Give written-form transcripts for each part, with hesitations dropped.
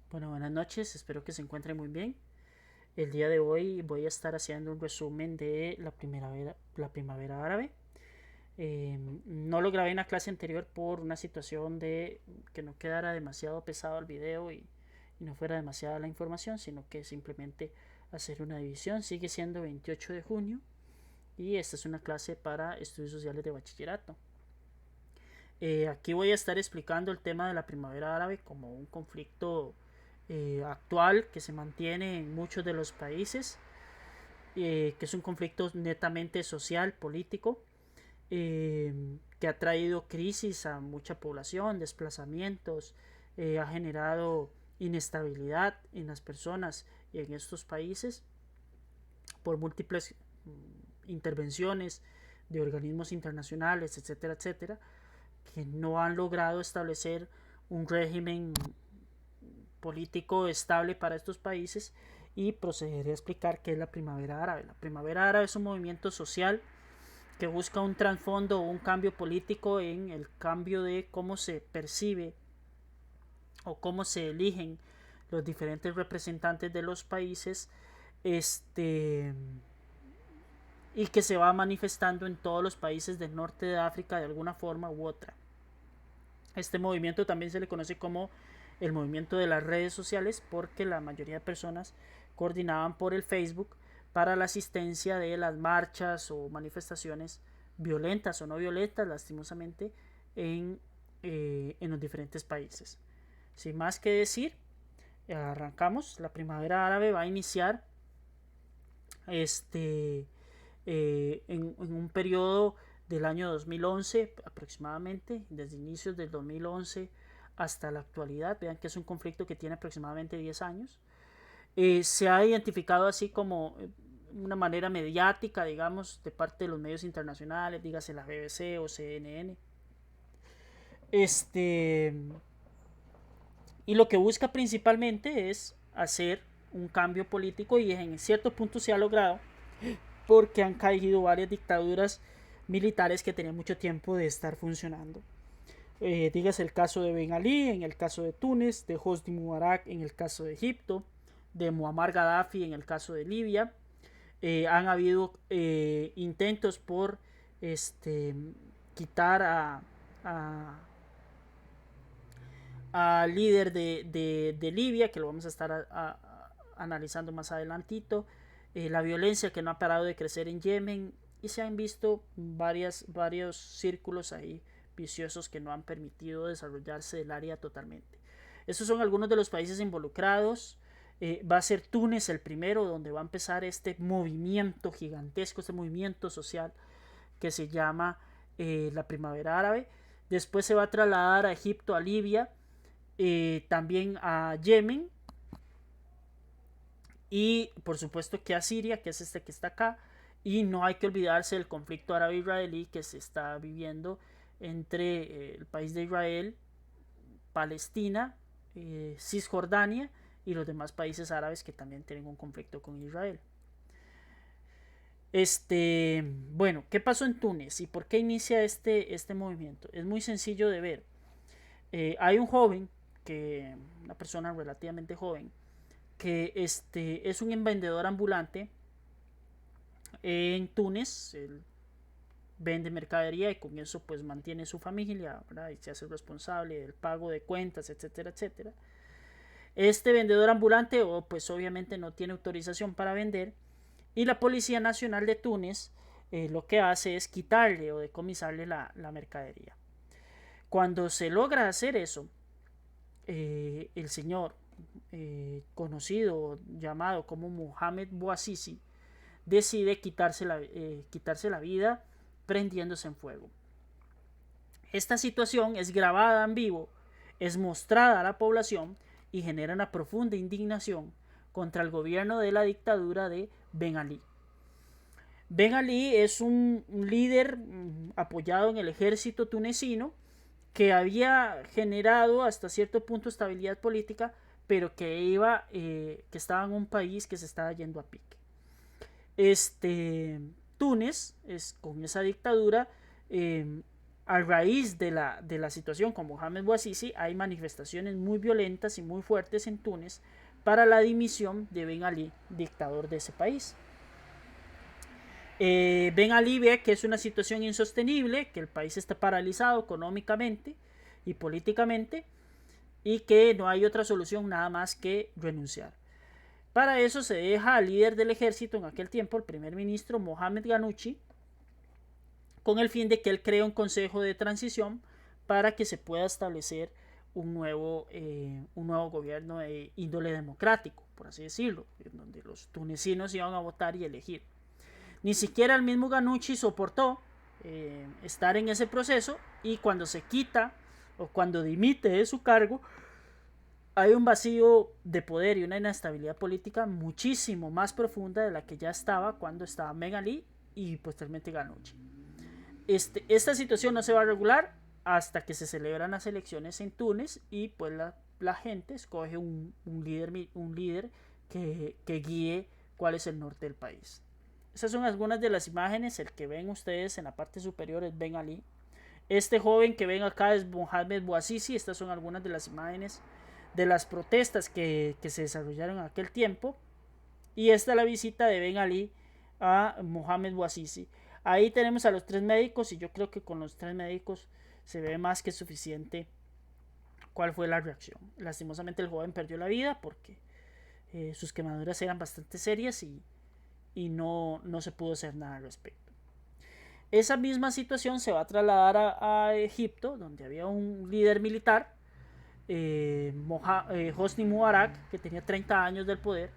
Bueno, buenas noches, espero que se encuentren muy bien. El día de hoy voy a estar haciendo un resumen de la primavera árabe. No lo grabé en la clase anterior por una situación de que no quedara demasiado pesado el video y no fuera demasiada la información, sino que simplemente hacer una división. Sigue siendo 28 de junio y esta es una clase para estudios sociales de bachillerato. Aquí voy a estar explicando el tema de la primavera árabe como un conflicto actual que se mantiene en muchos de los países, que es un conflicto netamente social, político, que ha traído crisis a mucha población, desplazamientos, ha generado inestabilidad en las personas y en estos países por múltiples intervenciones de organismos internacionales, etcétera, etcétera, que no han logrado establecer un régimen político estable para estos países y procederé a explicar qué es la primavera árabe. La primavera árabe es un movimiento social que busca un trasfondo o un cambio político en el cambio de cómo se percibe o cómo se eligen los diferentes representantes de los países, y que se va manifestando en todos los países del norte de África de alguna forma u otra. Este movimiento también se le conoce como el movimiento de las redes sociales porque la mayoría de personas coordinaban por el Facebook para la asistencia de las marchas o manifestaciones violentas o no violentas, lastimosamente, en los diferentes países. Sin más que decir, arrancamos. La primavera árabe va a iniciar este, en un periodo del año 2011 aproximadamente, desde inicios del 2011 hasta la actualidad. Vean que es un conflicto que tiene aproximadamente 10 años. Se ha identificado así como una manera mediática, digamos, de parte de los medios internacionales, dígase la BBC o CNN. Este, y lo que busca principalmente es hacer un cambio político y en cierto punto se ha logrado porque han caído varias dictaduras militares que tenían mucho tiempo de estar funcionando. Dígase el caso de Ben Ali, en el caso de Túnez, de Hosni Mubarak en el caso de Egipto, de Muammar Gaddafi en el caso de Libia. Han habido intentos por quitar al líder de Libia, que lo vamos a estar analizando más adelantito, la violencia que no ha parado de crecer en Yemen y se han visto varios círculos ahí viciosos que no han permitido desarrollarse del área totalmente. Estos son algunos de los países involucrados. Va a ser Túnez el primero donde va a empezar este movimiento gigantesco, este movimiento social que se llama la primavera árabe. Después se va a trasladar a Egipto, a Libia, también a Yemen y por supuesto que a Siria, que es este que está acá. Y no hay que olvidarse del conflicto árabe-israelí que se está viviendo entre el país de Israel, Palestina, Cisjordania y los demás países árabes que también tienen un conflicto con Israel. Bueno, ¿qué pasó en Túnez y por qué inicia este movimiento? Es muy sencillo de ver. Hay un joven, una persona relativamente joven, que es un vendedor ambulante en Túnez. Él vende mercadería y con eso pues mantiene su familia, ¿verdad? Y se hace responsable del pago de cuentas, etcétera, etcétera. Este vendedor ambulante pues obviamente no tiene autorización para vender y la Policía Nacional de Túnez lo que hace es quitarle o decomisarle la mercadería. Cuando se logra hacer eso, el señor conocido llamado como Mohamed Bouazizi decide quitarse la vida prendiéndose en fuego. Esta situación es grabada en vivo, es mostrada a la población y genera una profunda indignación contra el gobierno de la dictadura de Ben Ali. Ben Ali es un líder apoyado en el ejército tunecino que había generado hasta cierto punto estabilidad política, pero que estaba en un país que se estaba yendo a pique. Túnez, con esa dictadura, a raíz de la situación con Mohamed Bouazizi, hay manifestaciones muy violentas y muy fuertes en Túnez para la dimisión de Ben Ali, dictador de ese país. Ben Ali ve que es una situación insostenible, que el país está paralizado económicamente y políticamente y que no hay otra solución nada más que renunciar. Para eso se deja al líder del ejército en aquel tiempo, el primer ministro Mohamed Ghannouchi, con el fin de que él cree un consejo de transición para que se pueda establecer un nuevo gobierno de índole democrático, por así decirlo, en donde los tunecinos iban a votar y elegir. Ni siquiera el mismo Ghannouchi soportó estar en ese proceso, y cuando se quita o cuando dimite de su cargo, hay un vacío de poder y una inestabilidad política muchísimo más profunda de la que ya estaba cuando estaba Ben Ali y posteriormente Ghannouchi. Esta situación no se va a regular hasta que se celebran las elecciones en Túnez y pues la gente escoge un líder que guíe cuál es el norte del país. Esas son algunas de las imágenes. El que ven ustedes en la parte superior es Ben Ali. Este joven que ven acá es Mohamed Bouazizi. Estas son algunas de las imágenes de las protestas que se desarrollaron en aquel tiempo. Y esta es la visita de Ben Ali a Mohamed Bouazizi. Ahí tenemos a los 3 médicos y yo creo que con los 3 médicos se ve más que suficiente cuál fue la reacción. Lastimosamente el joven perdió la vida porque sus quemaduras eran bastante serias y no se pudo hacer nada al respecto. Esa misma situación se va a trasladar a Egipto, donde había un líder militar, Hosni Mubarak, que tenía 30 años del poder,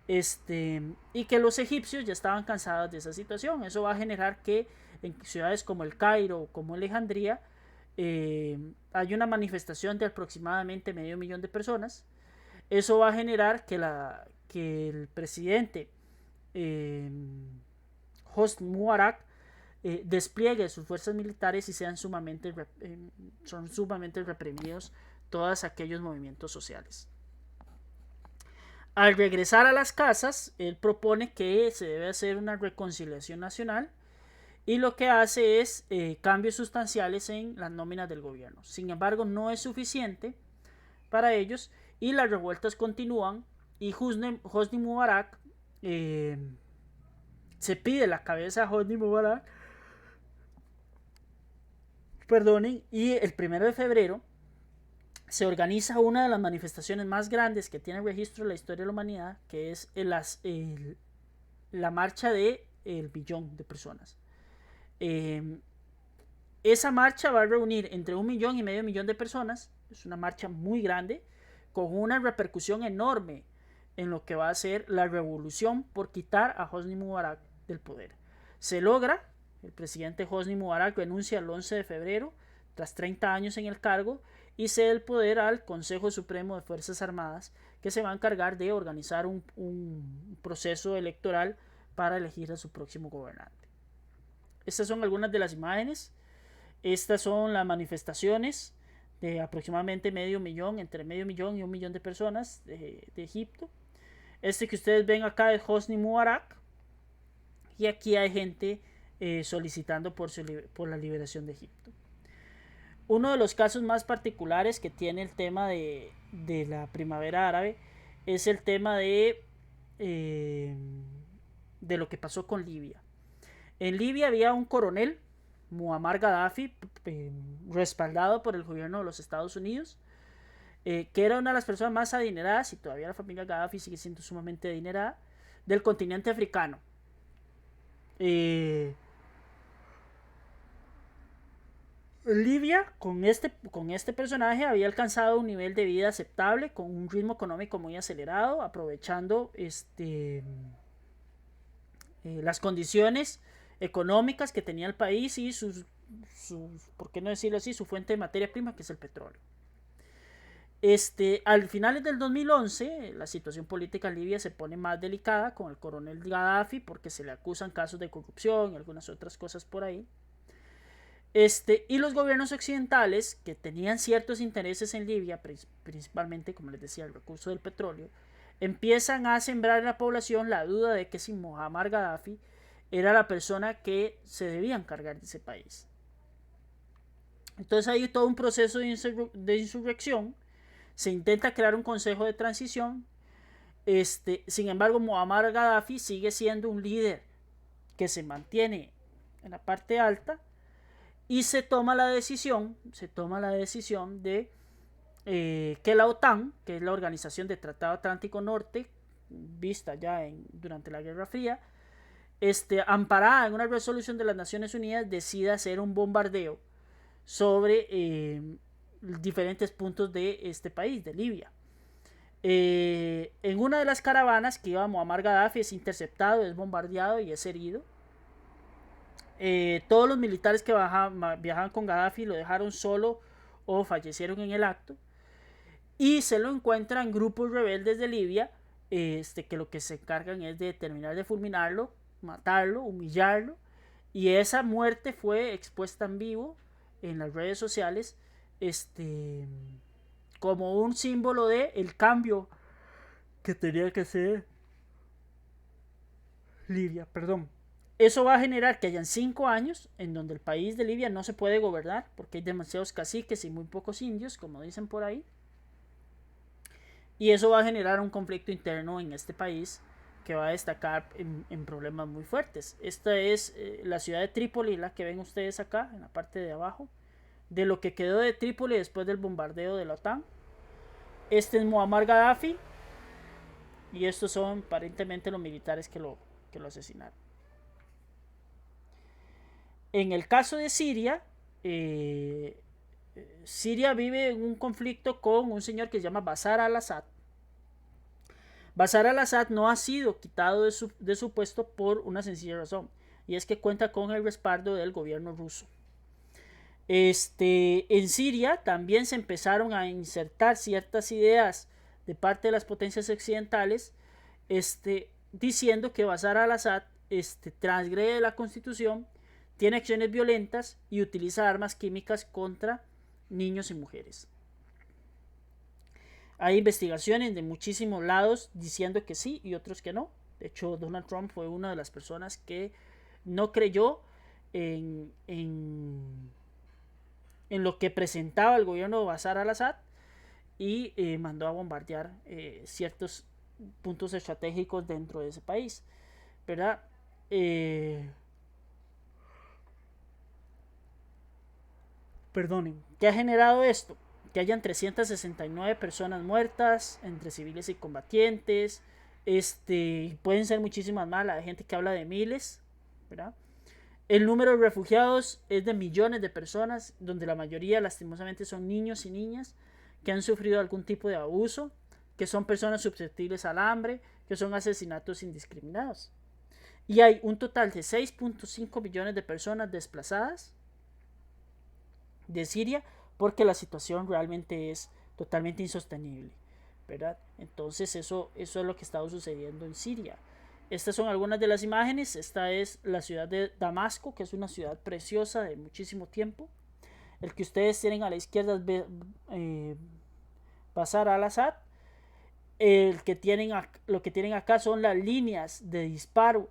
y que los egipcios ya estaban cansados de esa situación. Eso va a generar que en ciudades como el Cairo o como Alejandría hay una manifestación de aproximadamente 500,000 de personas. Eso va a generar que el presidente Hosni Mubarak despliegue sus fuerzas militares y son sumamente reprimidos todos aquellos movimientos sociales. Al regresar a las casas, él propone que se debe hacer una reconciliación nacional y lo que hace es cambios sustanciales en las nóminas del gobierno. Sin embargo, no es suficiente para ellos y las revueltas continúan y Hosni Mubarak se pide la cabeza a Hosni Mubarak, perdonen, y el 1 de febrero se organiza una de las manifestaciones más grandes que tiene registro en la historia de la humanidad, que es la marcha de el billón de personas. Esa marcha va a reunir entre 1,5 millones de personas. Es una marcha muy grande con una repercusión enorme en lo que va a ser la revolución por quitar a Hosni Mubarak del poder. Se logra, el presidente Hosni Mubarak renuncia el 11 de febrero tras 30 años en el cargo y cede el poder al Consejo Supremo de Fuerzas Armadas, que se va a encargar de organizar un proceso electoral para elegir a su próximo gobernante. Estas son algunas de las imágenes. Estas son las manifestaciones de aproximadamente entre 500,000 y 1,000,000 de personas de Egipto. Este que ustedes ven acá es Hosni Mubarak y aquí hay gente solicitando por la liberación de Egipto. Uno de los casos más particulares que tiene el tema de la primavera árabe es el tema de lo que pasó con Libia. En Libia había un coronel, Muammar Gaddafi, respaldado por el gobierno de los Estados Unidos, que era una de las personas más adineradas, y todavía la familia Gaddafi sigue siendo sumamente adinerada, del continente africano. Libia con este personaje había alcanzado un nivel de vida aceptable con un ritmo económico muy acelerado, aprovechando las condiciones económicas que tenía el país y por qué no decirlo así, su fuente de materia prima, que es el petróleo. Al finales del 2011 la situación política en Libia se pone más delicada con el coronel Gaddafi porque se le acusan casos de corrupción y algunas otras cosas por ahí. Y los gobiernos occidentales que tenían ciertos intereses en Libia, principalmente, como les decía, el recurso del petróleo, empiezan a sembrar en la población la duda de que si Muammar Gaddafi era la persona que se debía encargar de ese país. Entonces hay todo un proceso de insurrección. Se intenta crear un consejo de transición. Sin embargo, Muammar Gaddafi sigue siendo un líder que se mantiene en la parte alta y se toma la decisión de que la OTAN, que es la Organización de Tratado Atlántico Norte, vista ya durante la Guerra Fría, amparada en una resolución de las Naciones Unidas, decida hacer un bombardeo sobre diferentes puntos de este país, de Libia. En una de las caravanas que iba Muammar Gaddafi es interceptado, es bombardeado y es herido. Todos los militares que viajaban con Gaddafi lo dejaron solo o fallecieron en el acto. Y se lo encuentran grupos rebeldes de Libia, que lo que se encargan es de terminar de fulminarlo, matarlo, humillarlo. Y esa muerte fue expuesta en vivo en las redes sociales, como un símbolo de el cambio que tenía que ser Libia, perdón. Eso va a generar que hayan 5 años en donde el país de Libia no se puede gobernar porque hay demasiados caciques y muy pocos indios, como dicen por ahí. Y eso va a generar un conflicto interno en este país que va a destacar en problemas muy fuertes. Esta es la ciudad de Trípoli, la que ven ustedes acá en la parte de abajo, de lo que quedó de Trípoli después del bombardeo de la OTAN. Este es Muammar Gaddafi y estos son aparentemente los militares que lo asesinaron. En el caso de Siria, Siria vive en un conflicto con un señor que se llama Bashar al-Assad. Bashar al-Assad no ha sido quitado de su puesto por una sencilla razón, y es que cuenta con el respaldo del gobierno ruso. En Siria también se empezaron a insertar ciertas ideas de parte de las potencias occidentales, diciendo que Bashar al-Assad transgrede la constitución, tiene acciones violentas y utiliza armas químicas contra niños y mujeres. Hay investigaciones de muchísimos lados diciendo que sí y otros que no. De hecho, Donald Trump fue una de las personas que no creyó en lo que presentaba el gobierno de Bashar al-Assad y mandó a bombardear ciertos puntos estratégicos dentro de ese país, ¿verdad? Perdonen, ¿qué ha generado esto? Que hayan 369 personas muertas entre civiles y combatientes. Pueden ser muchísimas más, hay gente que habla de miles, ¿verdad? El número de refugiados es de millones de personas, donde la mayoría lastimosamente son niños y niñas que han sufrido algún tipo de abuso, que son personas susceptibles al hambre, que son asesinatos indiscriminados. Y hay un total de 6.5 millones de personas desplazadas de Siria porque la situación realmente es totalmente insostenible, ¿verdad? Entonces eso es lo que está sucediendo en Siria. Estas son algunas de las imágenes. Esta es la ciudad de Damasco, que es una ciudad preciosa de muchísimo tiempo. El que ustedes tienen a la izquierda es Bashar al-Assad. Lo que tienen acá son las líneas de disparo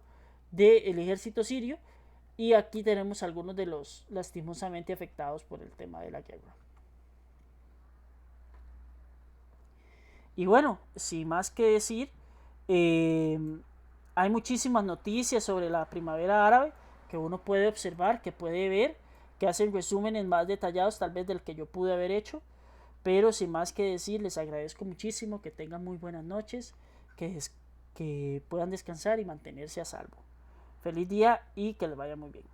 del ejército sirio. Y aquí tenemos algunos de los lastimosamente afectados por el tema de la guerra. Y bueno, sin más que decir, hay muchísimas noticias sobre la primavera árabe que uno puede observar, que puede ver, que hacen resúmenes más detallados tal vez del que yo pude haber hecho. Pero sin más que decir, les agradezco muchísimo, que tengan muy buenas noches, que puedan descansar y mantenerse a salvo. Feliz día y que les vaya muy bien.